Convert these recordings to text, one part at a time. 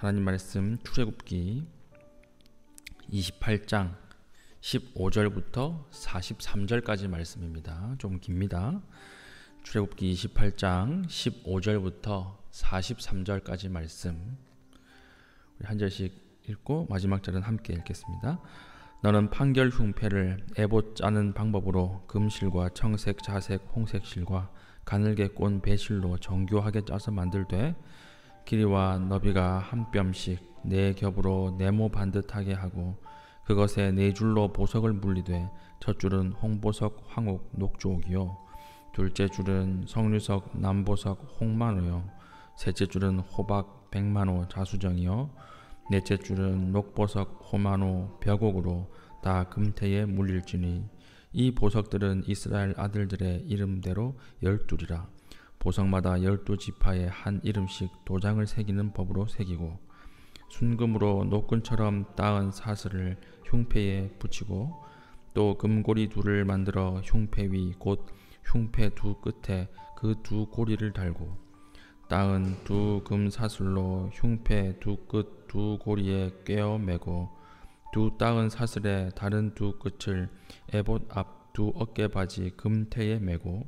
하나님 말씀 출애굽기 28장 15절부터 43절까지 말씀입니다. 좀 깁니다. 출애굽기 28장 15절부터 43절까지 말씀 우리 한 절씩 읽고 마지막 절은 함께 읽겠습니다. 너는 판결 흉패를 에봇 짜는 방법으로 금실과 청색, 자색, 홍색 실과 가늘게 꼰 배실로 정교하게 짜서 만들되 길이와 너비가 한 뼘씩 네 겹으로 네모 반듯하게 하고 그것에 네 줄로 보석을 물리되 첫 줄은 홍보석, 황옥, 녹주옥이요 둘째 줄은 석류석, 남보석, 홍만호요 셋째 줄은 호박, 백만호, 자수정이요 넷째 줄은 녹보석, 호만호, 벽옥으로 다 금태에 물릴지니 이 보석들은 이스라엘 아들들의 이름대로 12이라 보석마다 12지파에 한 이름씩 도장을 새기는 법으로 새기고 순금으로 노끈처럼 따은 사슬을 흉패에 붙이고 또 금고리 둘을 만들어 흉패 위 곧 흉패 두 끝에 그 두 고리를 달고 따은 두 금사슬로 흉패 두 끝 두 고리에 꿰어 매고 두 따은 사슬의 다른 두 끝을 에봇 앞 두 어깨바지 금태에 매고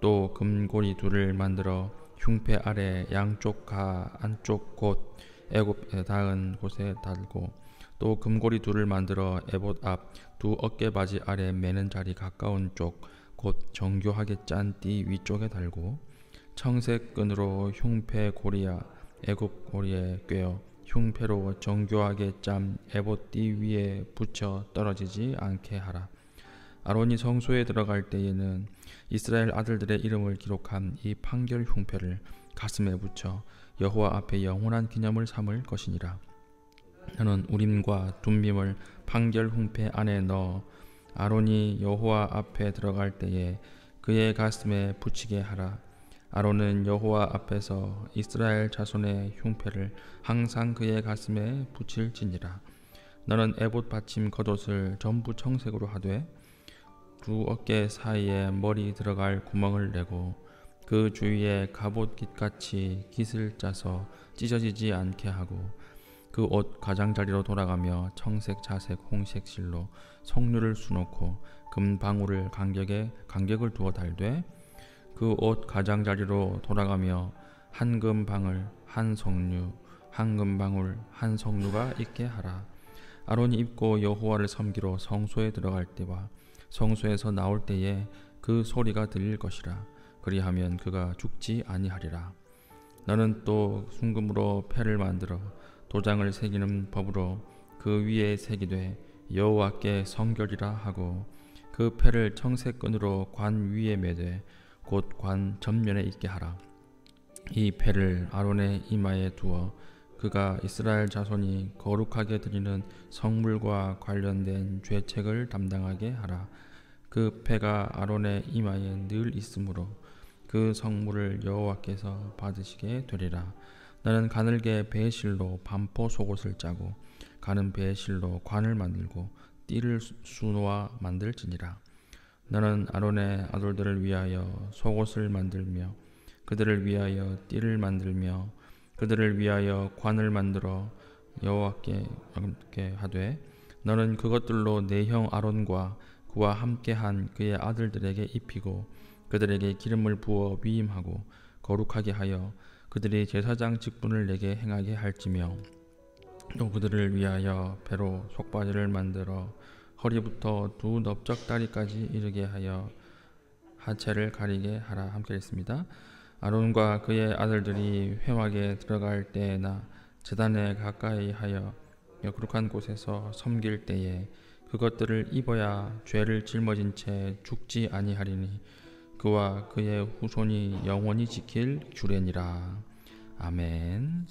또 금고리 둘을 만들어 흉패 아래 양쪽 가 안쪽 곳 애굽에 닿은 곳에 달고 또 금고리 둘을 만들어 에봇 앞 두 어깨바지 아래 매는 자리 가까운 쪽 곧 정교하게 짠 띠 위쪽에 달고 청색 끈으로 흉패 고리야 애굽 고리에 꿰어 흉패로 정교하게 짠 에봇 띠 위에 붙여 떨어지지 않게 하라. 아론이 성소에 들어갈 때에는 이스라엘 아들들의 이름을 기록한 이 판결 흉패를 가슴에 붙여 여호와 앞에 영원한 기념을 삼을 것이니라. 너는 우림과 둠밈을 판결 흉패 안에 넣어 아론이 여호와 앞에 들어갈 때에 그의 가슴에 붙이게 하라. 아론은 여호와 앞에서 이스라엘 자손의 흉패를 항상 그의 가슴에 붙일지니라. 너는 에봇 받침 겉옷을 전부 청색으로 하되 두 어깨 사이에 머리 들어갈 구멍을 내고 그 주위에 갑옷 깃같이 깃을 짜서 찢어지지 않게 하고 그 옷 가장자리로 돌아가며 청색, 자색, 홍색 실로 석류를 수놓고 금 방울을 간격을 두어 달되 그 옷 가장자리로 돌아가며 한 금 방울, 한 석류, 한 금 방울, 한 석류가 있게 하라. 아론이 입고 여호와를 섬기러 성소에 들어갈 때와 성소에서 나올 때에 그 소리가 들릴 것이라. 그리하면 그가 죽지 아니하리라. 너는 또 순금으로 패를 만들어 도장을 새기는 법으로 그 위에 새기되 여호와께 성결이라 하고 그 패를 청색 끈으로 관 위에 매되 곧 관 전면에 있게 하라. 이 패를 아론의 이마에 두어 그가 이스라엘 자손이 거룩하게 드리는 성물과 관련된 죄책을 담당하게 하라. 그 패가 아론의 이마에 늘 있으므로 그 성물을 여호와께서 받으시게 되리라. 너는 가늘게 배실로 반포 속옷을 짜고 가는 배실로 관을 만들고 띠를 수놓아 만들지니라. 너는 아론의 아들들을 위하여 속옷을 만들며 그들을 위하여 띠를 만들며 그들을 위하여 관을 만들어 여호와께 하되 너는 그것들로 내 형 아론과 그와 함께한 그의 아들들에게 입히고 그들에게 기름을 부어 위임하고 거룩하게 하여 그들이 제사장 직분을 내게 행하게 할지며 또 그들을 위하여 배로 속바지를 만들어 허리부터 두 넓적다리까지 이르게 하여 하체를 가리게 하라. 함께 읽습니다. 아론과 그의 아들들이 회막에 들어갈 때나 제단에 가까이 하여 거룩한 곳에서 섬길 때에 그것들을 입어야 죄를 짊어진 채 죽지 아니하리니 그와 그의 후손이 영원히 지킬 규례니라. 아멘.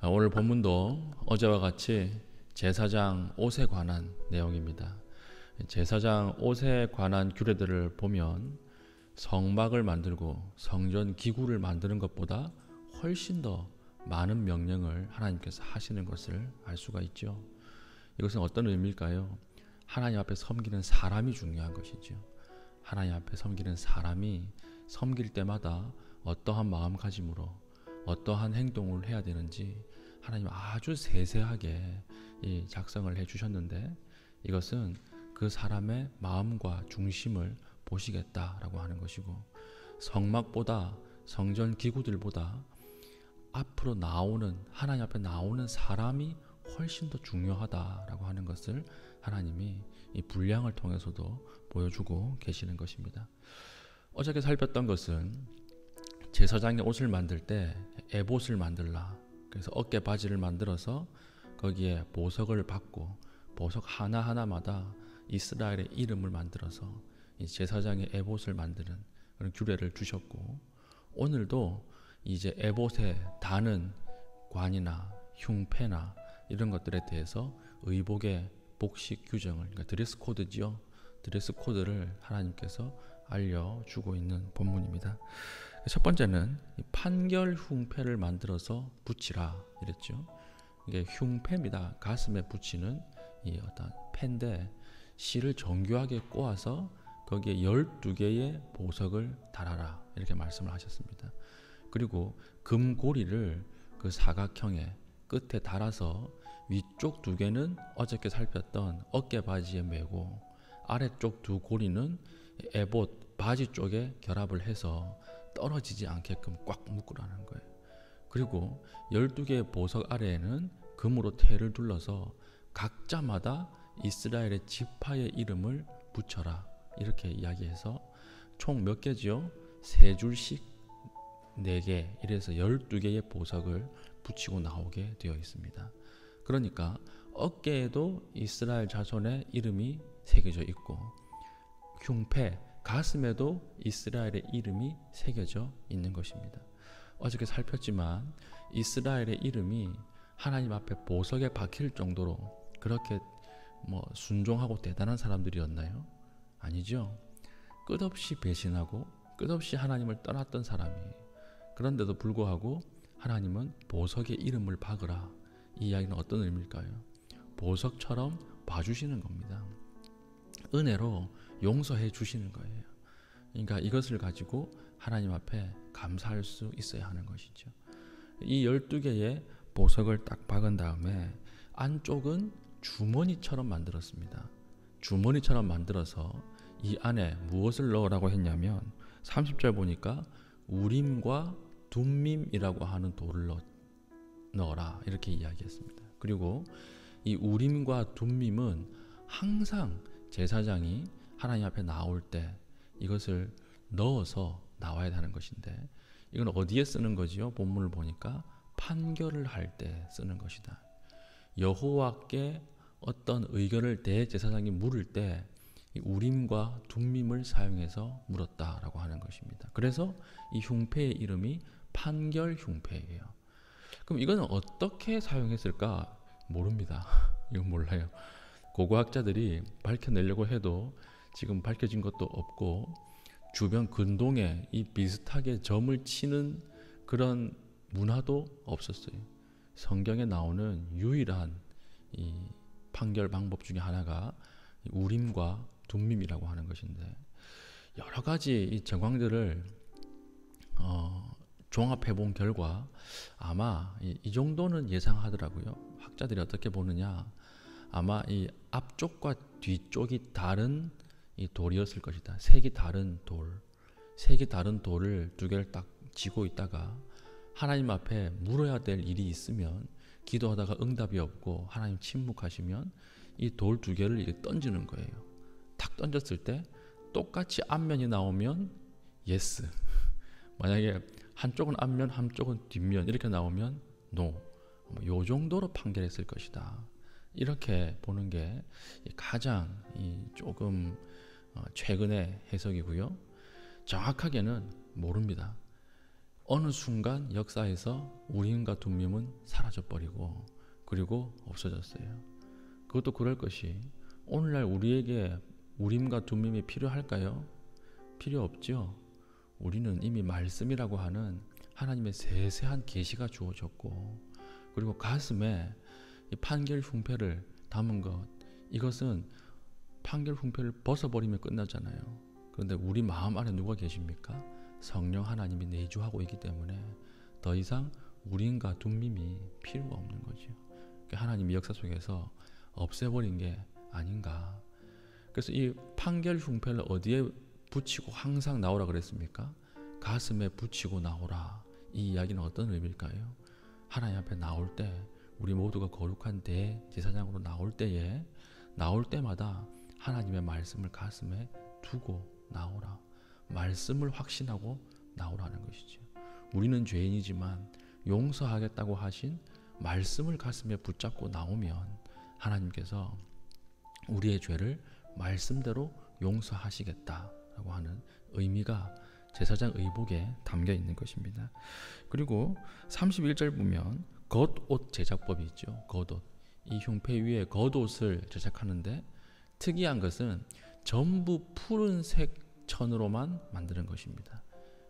오늘 본문도 어제와 같이 제사장 옷에 관한 내용입니다. 제사장 옷에 관한 규례들을 보면 성막을 만들고 성전 기구를 만드는 것보다 훨씬 더 많은 명령을 하나님께서 하시는 것을 알 수가 있죠. 이것은 어떤 의미일까요? 하나님 앞에 섬기는 사람이 중요한 것이죠. 하나님 앞에 섬기는 사람이 섬길 때마다 어떠한 마음가짐으로 어떠한 행동을 해야 되는지 하나님 아주 세세하게 이 작성을 해주셨는데 이것은 그 사람의 마음과 중심을 보시겠다라고 하는 것이고 성막보다 성전 기구들보다 앞으로 나오는 하나님 앞에 나오는 사람이 훨씬 더 중요하다라고 하는 것을 하나님이 이 분량을 통해서도 보여주고 계시는 것입니다. 어저께 살폈던 것은 제사장의 옷을 만들 때 에봇을 만들라. 그래서 어깨 바지를 만들어서 거기에 보석을 받고 보석 하나하나마다 이스라엘의 이름을 만들어서 이 제사장의 에봇을 만드는 그런 규례를 주셨고 오늘도 이제 에봇에 다는 관이나 흉패나 이런 것들에 대해서 의복의 복식 규정을 그러니까 드레스 코드지요. 드레스 코드를 하나님께서 알려주고 있는 본문입니다. 첫 번째는 판결 흉패를 만들어서 붙이라 이랬죠. 이게 흉패입니다. 가슴에 붙이는 이 어떤 패인데 실을 정교하게 꼬아서 거기에 12개의 보석을 달아라 이렇게 말씀을 하셨습니다. 그리고 금고리를 그 사각형의 끝에 달아서 위쪽 2개는 어저께 살폈던 어깨 바지에 메고 아래쪽 2 고리는 에봇 바지 쪽에 결합을 해서 떨어지지 않게끔 꽉 묶으라는 거예요. 그리고 12개의 보석 아래에는 금으로 태를 둘러서 각자마다 이스라엘의 지파의 이름을 붙여라 이렇게 이야기해서 총 몇 개지요? 3줄씩 4개 이래서 12개의 보석을 붙이고 나오게 되어 있습니다. 그러니까 어깨에도 이스라엘 자손의 이름이 새겨져 있고 흉패 가슴에도 이스라엘의 이름이 새겨져 있는 것입니다. 어저께 살폈지만 이스라엘의 이름이 하나님 앞에 보석에 박힐 정도로 그렇게 순종하고 대단한 사람들이었나요? 아니죠. 끝없이 배신하고 끝없이 하나님을 떠났던 사람이에요. 그런데도 불구하고 하나님은 보석에 이름을 박으라. 이 이야기는 어떤 의미일까요? 보석처럼 봐주시는 겁니다. 은혜로 용서해 주시는 거예요. 그러니까 이것을 가지고 하나님 앞에 감사할 수 있어야 하는 것이죠. 이 12개의 보석을 딱 박은 다음에 안쪽은 주머니처럼 만들었습니다. 주머니처럼 만들어서 이 안에 무엇을 넣으라고 했냐면 30절 보니까 우림과 둠밈이라고 하는 돌을 넣어라 이렇게 이야기했습니다. 그리고 이 우림과 둠밈은 항상 제사장이 하나님 앞에 나올 때 이것을 넣어서 나와야 하는 것인데 이건 어디에 쓰는 거지요? 본문을 보니까 판결을 할 때 쓰는 것이다. 여호와께 어떤 의견을 대제사장이 물을 때 이 우림과 둠밈을 사용해서 물었다라고 하는 것입니다. 그래서 이 흉패의 이름이 판결 흉패예요. 그럼 이거는 어떻게 사용했을까? 모릅니다. 이건 몰라요. 고고학자들이 밝혀내려고 해도 지금 밝혀진 것도 없고 주변 근동에 이 비슷하게 점을 치는 그런 문화도 없었어요. 성경에 나오는 유일한 이 판결 방법 중에 하나가 우림과 둠밈이라고 하는 것인데 여러 가지 이 정황들을 종합해 본 결과 아마 이 정도는 예상하더라고요. 학자들이 어떻게 보느냐 아마 이 앞쪽과 뒤쪽이 다른 이 돌이었을 것이다. 색이 다른 돌, 색이 다른 돌을 2개를 딱 쥐고 있다가 하나님 앞에 물어야 될 일이 있으면 기도하다가 응답이 없고 하나님 침묵하시면 이 돌 2개를 이렇게 던지는 거예요. 탁 던졌을 때 똑같이 앞면이 나오면 예스. 만약에 한쪽은 앞면, 한쪽은 뒷면 이렇게 나오면 노. 요 정도로 판결했을 것이다. 이렇게 보는 게 가장 조금 최근의 해석이고요. 정확하게는 모릅니다. 어느 순간 역사에서 우림과 둠밈은 사라져버리고 그리고 없어졌어요. 그것도 그럴 것이 오늘날 우리에게 우림과 둠밈이 필요할까요? 필요 없죠. 우리는 이미 말씀이라고 하는 하나님의 세세한 계시가 주어졌고 그리고 가슴에 이 판결 흉패를 담은 것 이것은 판결 흉패를 벗어버리면 끝나잖아요. 그런데 우리 마음 안에 누가 계십니까? 성령 하나님이 내주하고 있기 때문에 더 이상 우린과 둠밈이 필요가 없는 거죠. 하나님이 역사 속에서 없애버린 게 아닌가. 그래서 이 판결 흉패를 어디에 붙이고 항상 나오라 그랬습니까? 가슴에 붙이고 나오라. 이 이야기는 어떤 의미일까요? 하나님 앞에 나올 때, 우리 모두가 거룩한 대제사장으로 나올 때에, 나올 때마다 하나님의 말씀을 가슴에 두고 나오라. 말씀을 확신하고 나오라는 것이죠. 우리는 죄인이지만 용서하겠다고 하신 말씀을 가슴에 붙잡고 나오면 하나님께서 우리의 죄를 말씀대로 용서하시겠다라고 하는 의미가 제사장 의복에 담겨 있는 것입니다. 그리고 31절 보면 겉옷 제작법이 있죠. 겉옷. 이 흉패 위에 겉옷을 제작하는데 특이한 것은 전부 푸른색 천으로만 만드는 것입니다.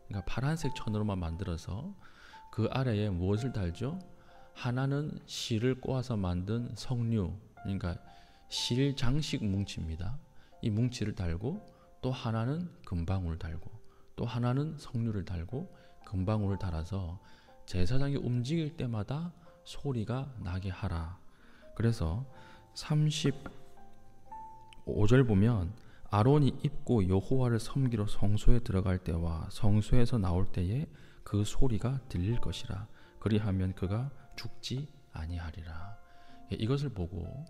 그러니까 파란색 천으로만 만들어서 그 아래에 무엇을 달죠? 하나는 실을 꼬아서 만든 석류, 그러니까 실 장식 뭉치입니다. 이 뭉치를 달고 또 하나는 금방울을 달고 또 하나는 석류를 달고 금방울을 달아서 제사장이 움직일 때마다 소리가 나게 하라. 그래서 35절 보면 아론이 입고 여호와를 섬기러 성소에 들어갈 때와 성소에서 나올 때에 그 소리가 들릴 것이라. 그리하면 그가 죽지 아니하리라. 이것을 보고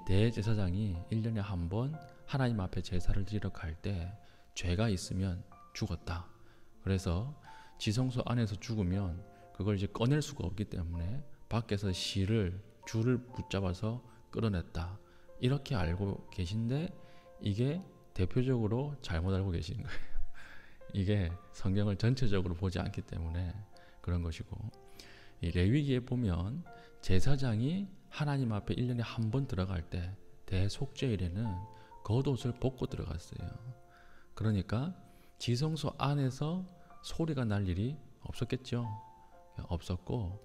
대제사장이 1년에 한 번 하나님 앞에 제사를 드리러 갈 때 죄가 있으면 죽었다. 그래서 지성소 안에서 죽으면 그걸 이제 꺼낼 수가 없기 때문에 밖에서 줄을 붙잡아서 끌어냈다. 이렇게 알고 계신데 이게 대표적으로 잘못 알고 계시는 거예요. 이게 성경을 전체적으로 보지 않기 때문에 그런 것이고, 이 레위기에 보면 제사장이 하나님 앞에 1년에 한 번 들어갈 때 대속죄일에는 겉옷을 벗고 들어갔어요. 그러니까 지성소 안에서 소리가 날 일이 없었겠죠. 없었고,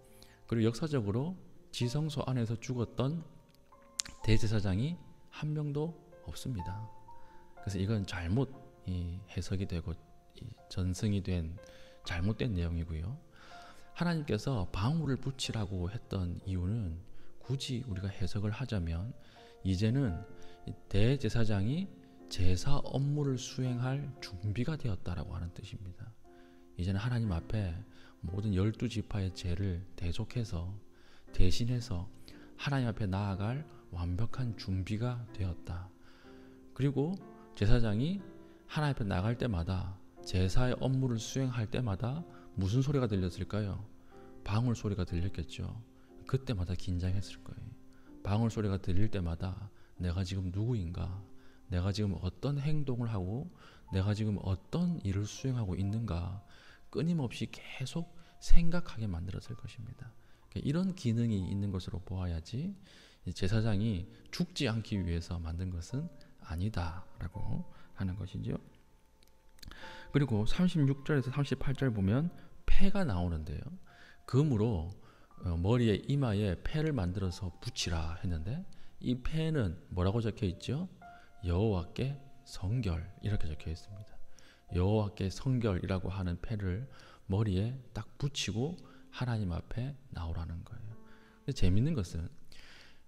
그리고 역사적으로 지성소 안에서 죽었던 대제사장이 한 명도 없습니다. 그래서 이건 잘못 해석이 되고 전승이 된 잘못된 내용이고요. 하나님께서 방울을 붙이라고 했던 이유는 굳이 우리가 해석을 하자면 이제는 대제사장이 제사 업무를 수행할 준비가 되었다라고 하는 뜻입니다. 이제는 하나님 앞에 모든 12지파의 죄를 대속해서 대신해서 하나님 앞에 나아갈 완벽한 준비가 되었다. 그리고 제사장이 하나님 앞에 나갈 때마다 제사의 업무를 수행할 때마다 무슨 소리가 들렸을까요? 방울 소리가 들렸겠죠. 그때마다 긴장했을 거예요. 방울 소리가 들릴 때마다 내가 지금 누구인가? 내가 지금 어떤 행동을 하고 내가 지금 어떤 일을 수행하고 있는가? 끊임없이 계속 생각하게 만들었을 것입니다. 이런 기능이 있는 것으로 보아야지 제사장이 죽지 않기 위해서 만든 것은 아니다라고 하는 것이죠. 그리고 36절에서 38절 보면 패가 나오는데요. 금으로 머리에 이마에 패를 만들어서 붙이라 했는데 이 패는 뭐라고 적혀 있죠? 여호와께 성결 이렇게 적혀 있습니다. 여호와께 성결이라고 하는 패를 머리에 딱 붙이고 하나님 앞에 나오라는 거예요. 근데 재밌는 것은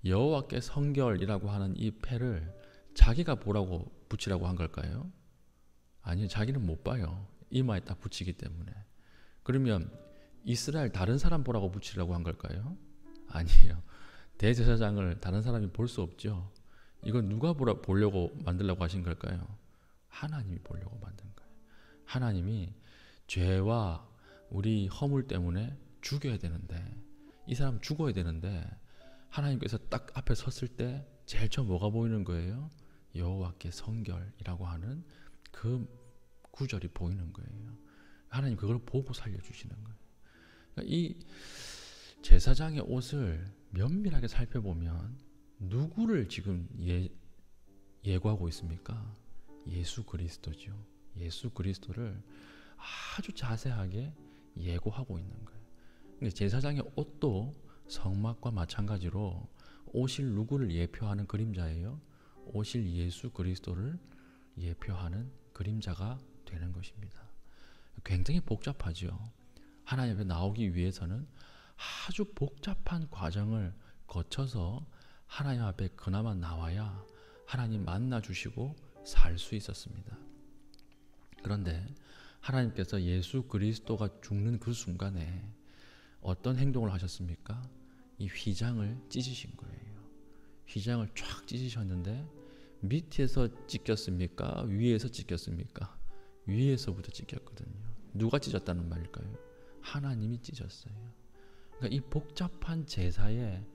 여호와께 성결이라고 하는 이 패를 자기가 보라고 붙이라고 한 걸까요? 아니요, 자기는 못 봐요. 이마에 딱 붙이기 때문에. 그러면 이스라엘 다른 사람 보라고 붙이라고 한 걸까요? 아니에요. 대제사장을 다른 사람이 볼 수 없죠. 이건 누가 보려고 만들려고 하신 걸까요? 하나님이 보려고 만든 거예요. 하나님이 죄와 우리 허물 때문에 죽여야 되는데, 이 사람 죽어야 되는데 하나님께서 딱 앞에 섰을 때 제일 처음 뭐가 보이는 거예요? 여호와께 성결이라고 하는 그 구절이 보이는 거예요. 하나님 그걸 보고 살려주시는 거예요. 그러니까 이 제사장의 옷을 면밀하게 살펴보면 누구를 지금 예고하고 있습니까? 예수 그리스도죠. 예수 그리스도를 아주 자세하게 예고하고 있는 거예요. 그러니까 제사장의 옷도 성막과 마찬가지로 오실 누구를 예표하는 그림자예요? 오실 예수 그리스도를 예표하는 그림자가 되는 것입니다. 굉장히 복잡하죠. 하나님 앞에 나오기 위해서는 아주 복잡한 과정을 거쳐서 하나님 앞에 그나마 나와야 하나님 만나 주시고 살 수 있었습니다. 그런데 하나님께서 예수 그리스도가 죽는 그 순간에 어떤 행동을 하셨습니까? 이 휘장을 찢으신 거예요. 휘장을 쫙 찢으셨는데 밑에서 찢겼습니까? 위에서 찢겼습니까? 위에서부터 찢겼거든요. 누가 찢었다는 말일까요? 하나님이 찢었어요. 그러니까 이 복잡한 제사의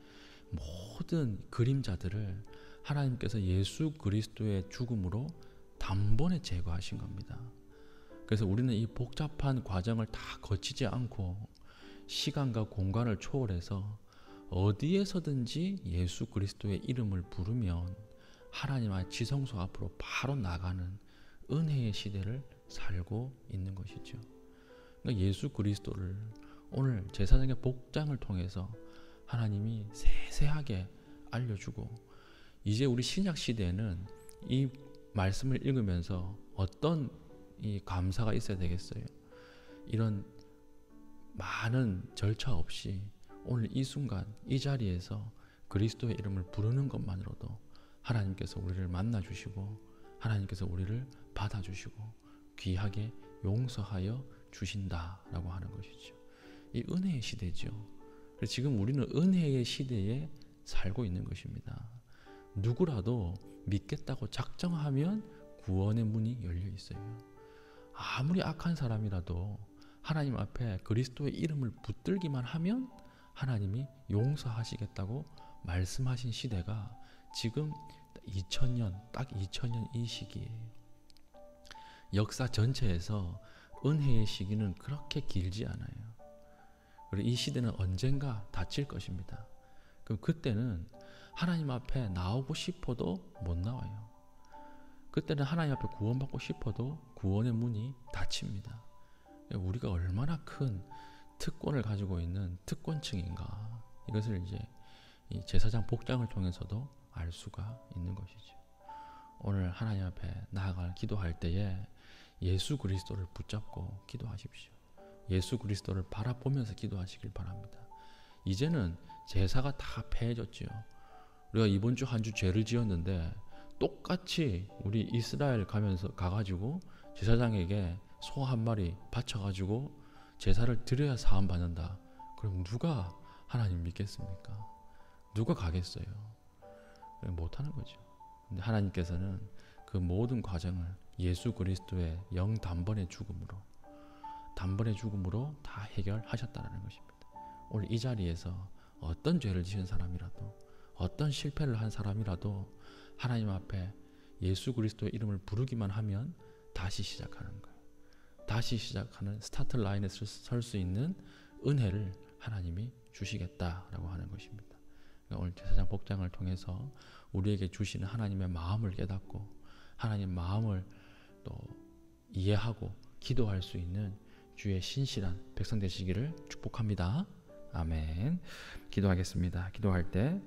모든 그림자들을 하나님께서 예수 그리스도의 죽음으로 단번에 제거하신 겁니다. 그래서 우리는 이 복잡한 과정을 다 거치지 않고 시간과 공간을 초월해서 어디에서든지 예수 그리스도의 이름을 부르면 하나님의 지성소 앞으로 바로 나가는 은혜의 시대를 살고 있는 것이죠. 그러니까 예수 그리스도를 오늘 제사장의 복장을 통해서 하나님이 세세하게 알려주고, 이제 우리 신약 시대에는 이 말씀을 읽으면서 어떤 이 감사가 있어야 되겠어요? 이런 많은 절차 없이 오늘 이 순간 이 자리에서 그리스도의 이름을 부르는 것만으로도 하나님께서 우리를 만나 주시고 하나님께서 우리를 받아 주시고 귀하게 용서하여 주신다라고 하는 것이죠. 이 은혜의 시대죠. 그래서 지금 우리는 은혜의 시대에 살고 있는 것입니다. 누구라도 믿겠다고 작정하면 구원의 문이 열려 있어요. 아무리 악한 사람이라도 하나님 앞에 그리스도의 이름을 붙들기만 하면 하나님이 용서하시겠다고 말씀하신 시대가 지금 2000년, 딱 2000년 이 시기예요. 역사 전체에서 은혜의 시기는 그렇게 길지 않아요. 그리고 이 시대는 언젠가 닫힐 것입니다. 그럼 그때는 하나님 앞에 나오고 싶어도 못 나와요. 그때는 하나님 앞에 구원받고 싶어도 구원의 문이 닫힙니다. 우리가 얼마나 큰 특권을 가지고 있는 특권층인가, 이것을 이제 이 제사장 복장을 통해서도 알 수가 있는 것이죠. 오늘 하나님 앞에 나아갈 기도할 때에 예수 그리스도를 붙잡고 기도하십시오. 예수 그리스도를 바라보면서 기도하시길 바랍니다. 이제는 제사가 다 폐해졌지요. 우리가 이번 주 한 주 죄를 지었는데 똑같이 우리 이스라엘 가가지고 제사장에게 소 한 마리 바쳐가지고 제사를 드려야 사함 받는다. 그럼 누가 하나님 믿겠습니까? 누가 가겠어요? 못하는 거죠. 근데 하나님께서는 그 모든 과정을 예수 그리스도의 영 단번의 죽음으로 다 해결하셨다는 것입니다. 오늘 이 자리에서 어떤 죄를 지은 사람이라도, 어떤 실패를 한 사람이라도 하나님 앞에 예수 그리스도의 이름을 부르기만 하면 다시 시작하는 거예요. 다시 시작하는 스타트 라인에 설 수 있는 은혜를 하나님이 주시겠다라고 하는 것입니다. 그러니까 오늘 제사장 복장을 통해서 우리에게 주시는 하나님의 마음을 깨닫고 하나님 마음을 또 이해하고 기도할 수 있는 주의 신실한 백성 되시기를 축복합니다. 아멘. 기도하겠습니다. 기도할 때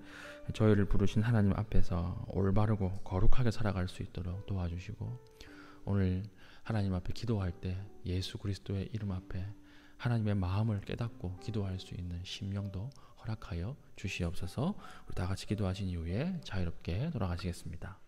저희를 부르신 하나님 앞에서 올바르고 거룩하게 살아갈 수 있도록 도와주시고, 오늘 하나님 앞에 기도할 때 예수 그리스도의 이름 앞에 하나님의 마음을 깨닫고 기도할 수 있는 심령도 허락하여 주시옵소서. 우리 다 같이 기도하신 이후에 자유롭게 돌아가시겠습니다.